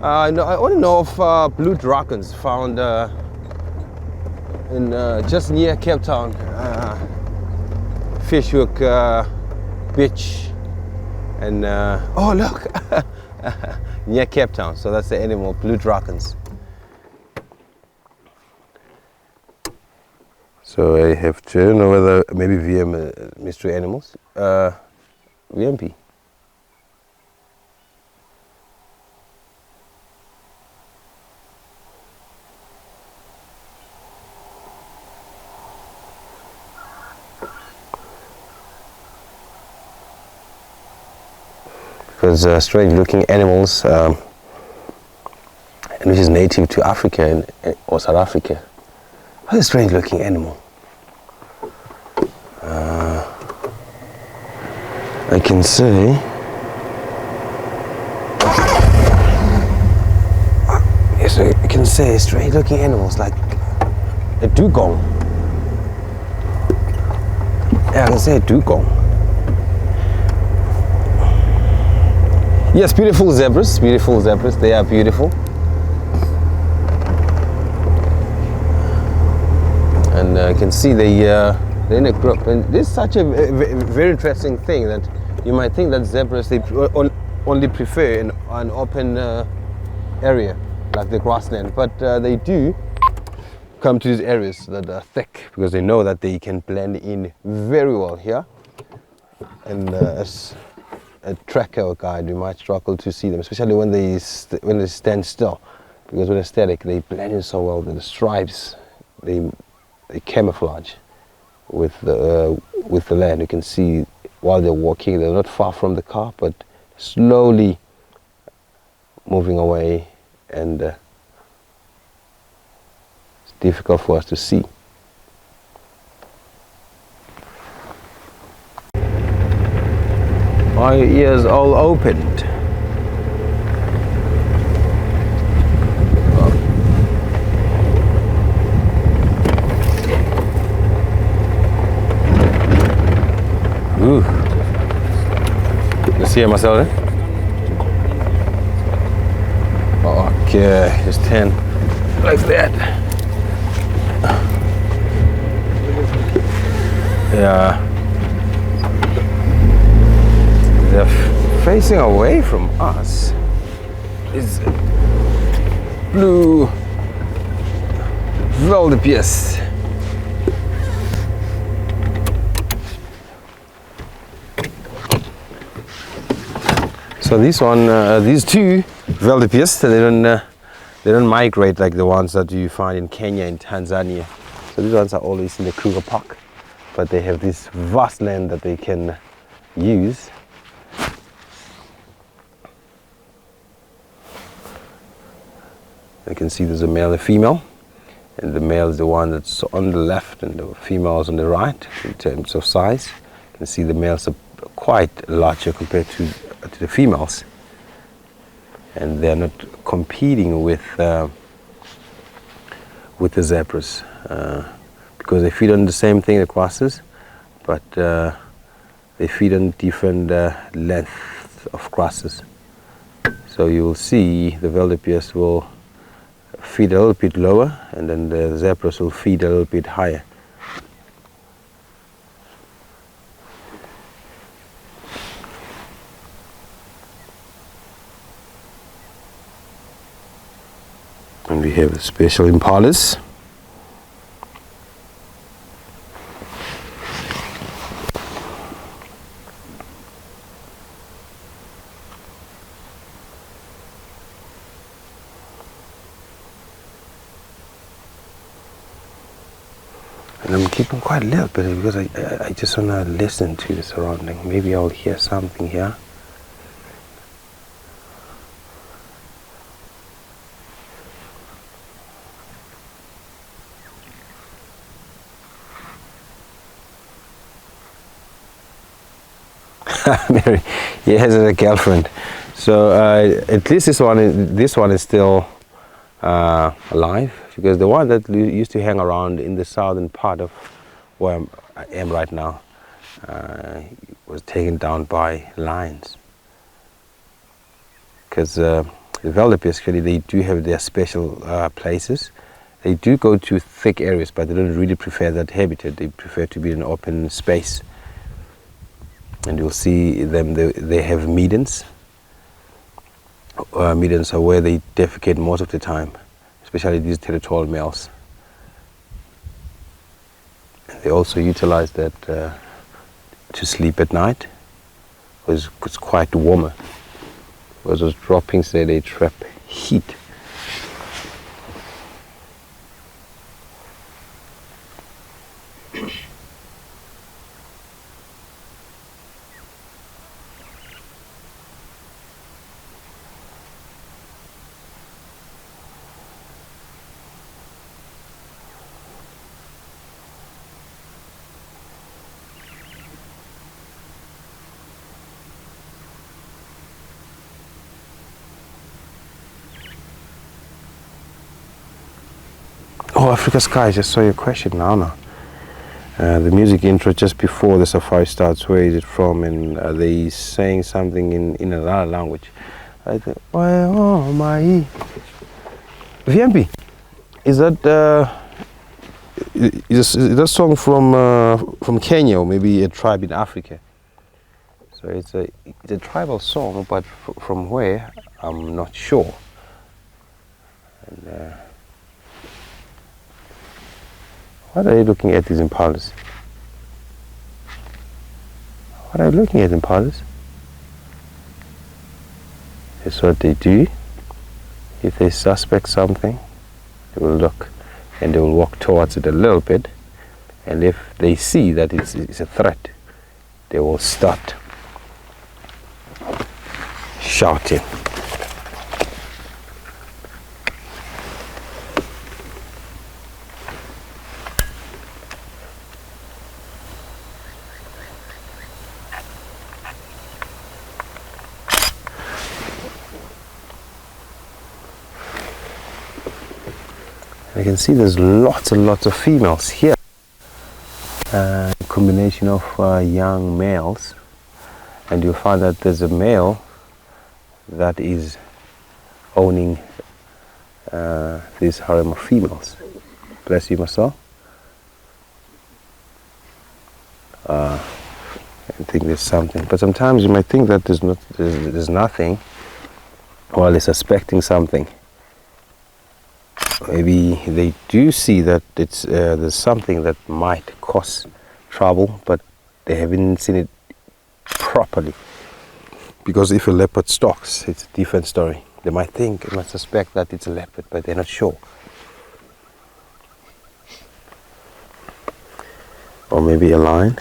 No, I only know of blue dragons found in just near Cape Town, Fishhook Beach, and oh look, near Cape Town. So that's the animal, blue dragons. So I have to, I don't know whether maybe VM mystery animals, VMP. Because strange looking animals, and which is native to Africa or South Africa. What a strange looking animal. I can say yes, I can say strange looking animals like a dugong. Yeah, I can say a dugong. Yes, beautiful zebras, they are beautiful. And I can see they're in a group, and this is such a very interesting thing that you might think that zebras, they only prefer an open area like the grassland, but they do come to these areas that are thick because they know that they can blend in very well here. And as a tracker or guide, we might struggle to see them, especially when they stand still, because when they're static, they blend in so well that the stripes they camouflage with the land. You can see while they're walking, they're not far from the car, but slowly moving away, and it's difficult for us to see. My ears all opened. Ooh. Let's see myself. Okay, just 10 like that. Yeah. They're facing away from us. Is blue Wildebeest. So these two Wildebeest, they don't migrate like the ones that you find in Kenya and Tanzania. So these ones are always in the Kruger Park, but they have this vast land that they can use. You can see there's a male and a female, and the male is the one that's on the left and the female is on the right in terms of size. You can see the males are quite larger compared to the females, and they're not competing with the zebras because they feed on the same thing, the grasses, but they feed on different lengths of grasses. So you will see the wildebeest will feed a little bit lower, and then the zebras will feed a little bit higher. And we have special impalas. And I'm keeping quite a little bit because I just want to listen to the surrounding. Maybe I'll hear something here. Mary, he has a girlfriend. So at least this one is still alive, because the one that used to hang around in the southern part of where I am right now was taken down by lions, because The wildebeest, actually, they do have their special places. They do go to thick areas, but they don't really prefer that habitat. They prefer to be in open space. And you'll see them, they have meetings. Meetings are where they defecate most of the time, especially these territorial males. And they also utilize that to sleep at night, because it's quite warmer. Because those droppings there, they trap heat. Oh, Africa Sky, I just saw your question now. The music intro just before the safari starts, where is it from? And they saying something in another language. I think, oh my. VMP, is that is that song from Kenya, or maybe a tribe in Africa? So it's a tribal song, but from where, I'm not sure. And, what are you looking at, these impalas? What are you looking at, impalas? That's what they do. If they suspect something, they will look and they will walk towards it a little bit. And if they see that it's a threat, they will start shouting. You can see there's lots and lots of females here. A combination of young males, and you'll find that there's a male that is owning this harem of females. Bless you, my soul. I think there's something, but sometimes you might think that there's nothing while they're suspecting something. Maybe they do see that there's something that might cause trouble, but they haven't seen it properly. Because if a leopard stalks, it's a different story. They might suspect that it's a leopard, but they're not sure. Or maybe a lion.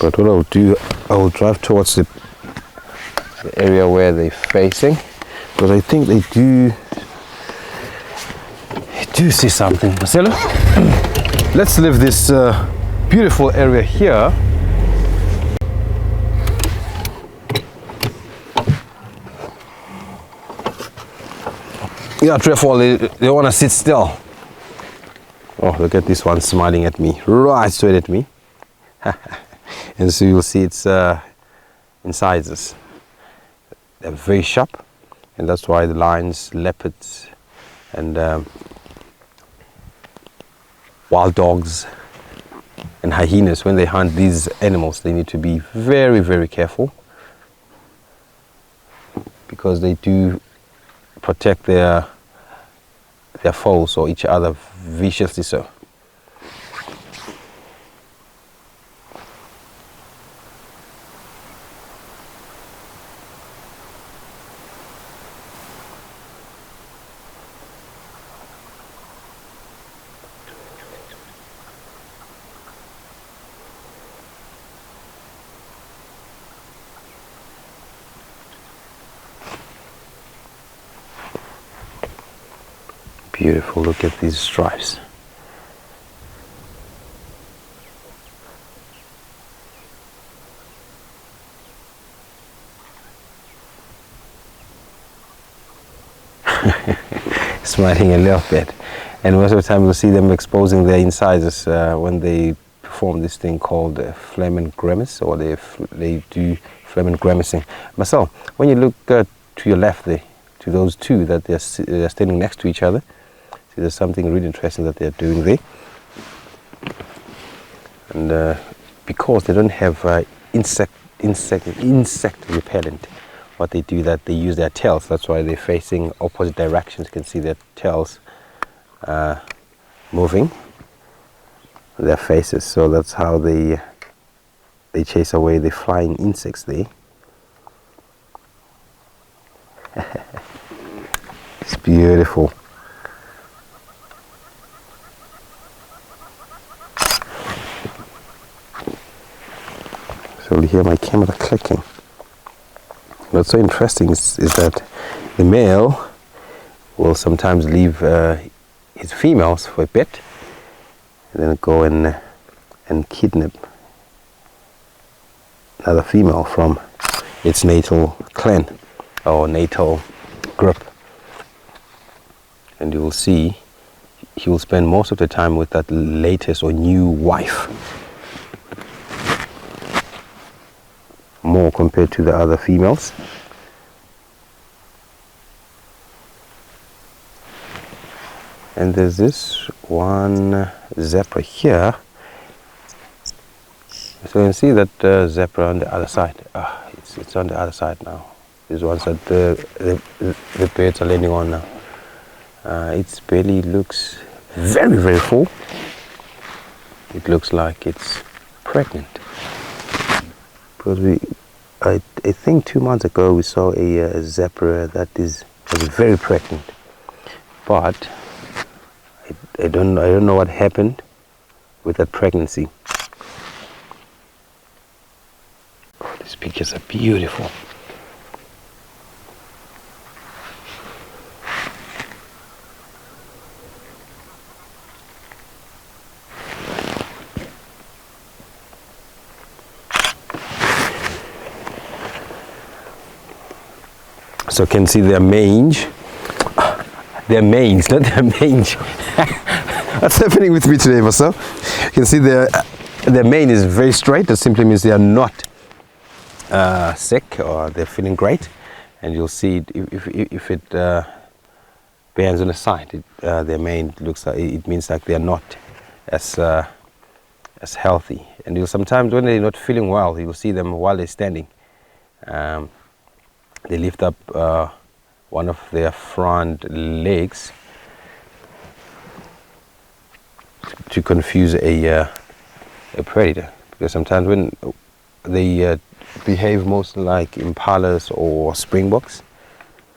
But what I'll do, I will drive towards the area where they're facing. Because I think they do see something. Marcelo, let's leave this beautiful area here. Yeah, careful, they want to sit still. Oh, look at this one smiling at me, right straight at me. And so you'll see it's incisors. They're very sharp. And that's why the lions, leopards, and wild dogs and hyenas, when they hunt these animals, they need to be very, very careful, because they do protect their foes or each other viciously so. Beautiful, look at these stripes. Smiling a little bit. And most of the time you'll see them exposing their incisors when they perform this thing called phlegm and grimace, or they do ferment grimacing. Marcel, when you look to your left there, to those two that they're standing next to each other, see there's something really interesting that they're doing there. And because they don't have insect repellent, what they do that they use their tails. That's why they're facing opposite directions. You can see their tails moving, their faces. So that's how they chase away the flying insects there. It's beautiful. So you hear my camera clicking. What's so interesting is that the male will sometimes leave his females for a bit and then go and kidnap another female from its natal clan or natal group. And you will see he will spend most of the time with that latest or new wife, more compared to the other females. And there's this one zebra here. So you can see that zebra on the other side. It's on the other side now. These ones that the birds are landing on now. Its belly looks very, very full. It looks like it's pregnant. Because I think 2 months ago we saw a zebra that was very pregnant, but I don't know what happened with that pregnancy. Oh, these pictures are beautiful. So you can see their mange. Their mange, not their mange. What's happening with me today, Marcel? You can see their mane is very straight. That simply means they are not sick or they're feeling great. And you'll see if it bends on the side, their mane looks like it means like they are not as healthy. And you'll sometimes when they're not feeling well, you'll see them while they're standing. They lift up one of their front legs to confuse a predator, because sometimes when they behave most like impalas or springboks,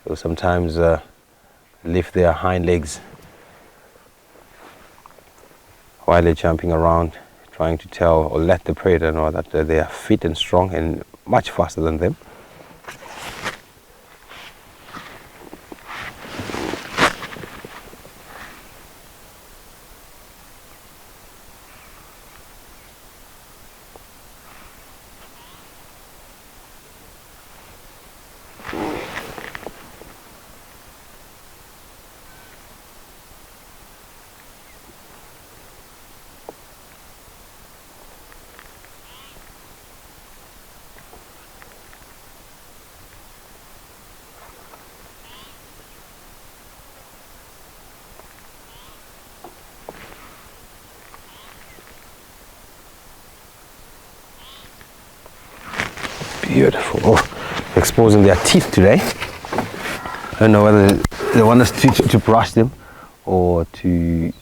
they'll sometimes lift their hind legs while they're jumping around, trying to tell or let the predator know that they are fit and strong and much faster than them. Beautiful. Oh, exposing their teeth today. I don't know whether they want us to brush them or to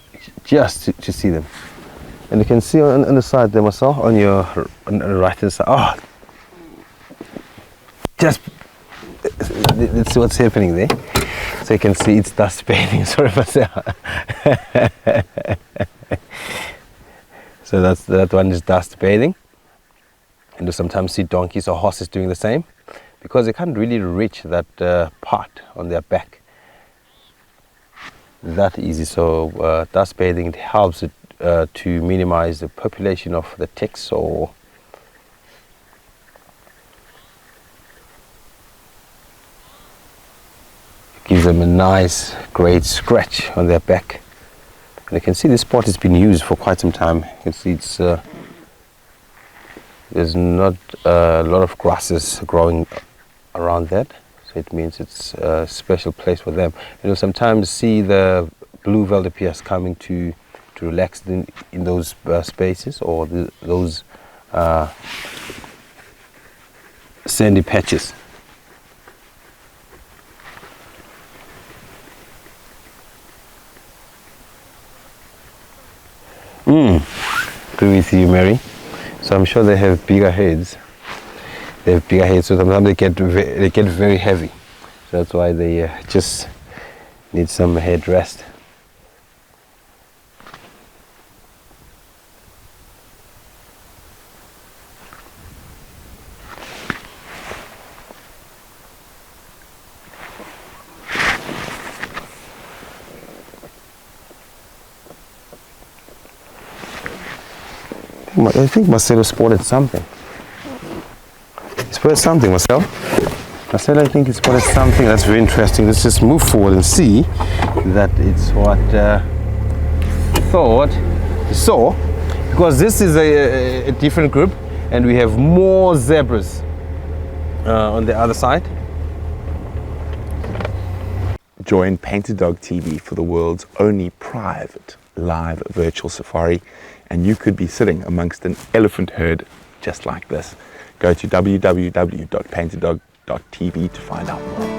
just to see them. And you can see on the side there, Marcel, on the right hand side. Oh, just let's see what's happening there. So you can see it's dust bathing. Sorry, Marcel. So that one is dust bathing. And you sometimes see donkeys or horses doing the same, because they can't really reach that part on their back that easy. So dust bathing, it helps it, to minimize the population of the ticks, or gives them a nice great scratch on their back. And you can see this spot has been used for quite some time. You can see it's there's not a lot of grasses growing around that, so it means it's a special place for them. You sometimes see the blue Wildebeest coming to relax in those spaces, or those sandy patches. Agree with you, Mary. So I'm sure they have bigger heads. They have bigger heads, so sometimes they get very heavy. So that's why they just need some head rest. I think Marcelo spotted something. He spotted something, Marcelo. Marcelo, I think he spotted something that's very interesting. Let's just move forward and see that it's what thought he saw. Because this is a different group, and we have more zebras on the other side. Join PaintedDog TV for the world's only private live virtual safari, and you could be sitting amongst an elephant herd just like this. Go to www.painteddog.tv to find out more.